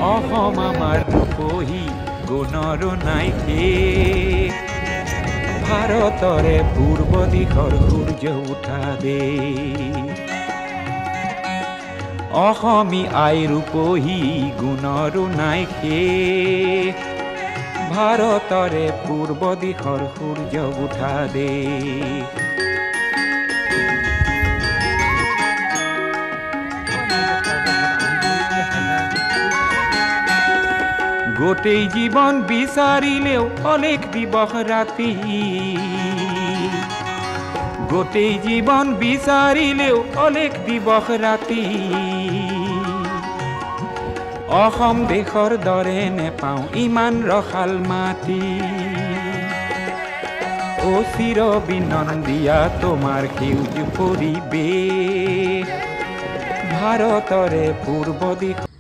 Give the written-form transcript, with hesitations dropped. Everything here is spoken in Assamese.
অসম আমাৰ ৰূপহী গুণৰো নাই শেষ ভাৰতৰে পূৰ্ব দিশৰ সূৰ্য উঠা দেশ অসমী আই ৰূপহী গুণৰো নাই শেষ ভাৰতৰে পূৰ্ব দিশৰ সূৰ্য উঠা দেশ গোটেই জীৱন বিচাৰিলেও অলেখ দিবস ৰাতি গোটেই জীৱন বিচাৰিলেও অলেখ দিবস ৰাতি অসম দেশৰ দৰে নেপাওঁ ইমান ৰসাল মাটি চিৰ বিনন্দিয়া তোমাৰ সেউজ পৰিৱেশ ভাৰতৰে পূৰ্ব দিশ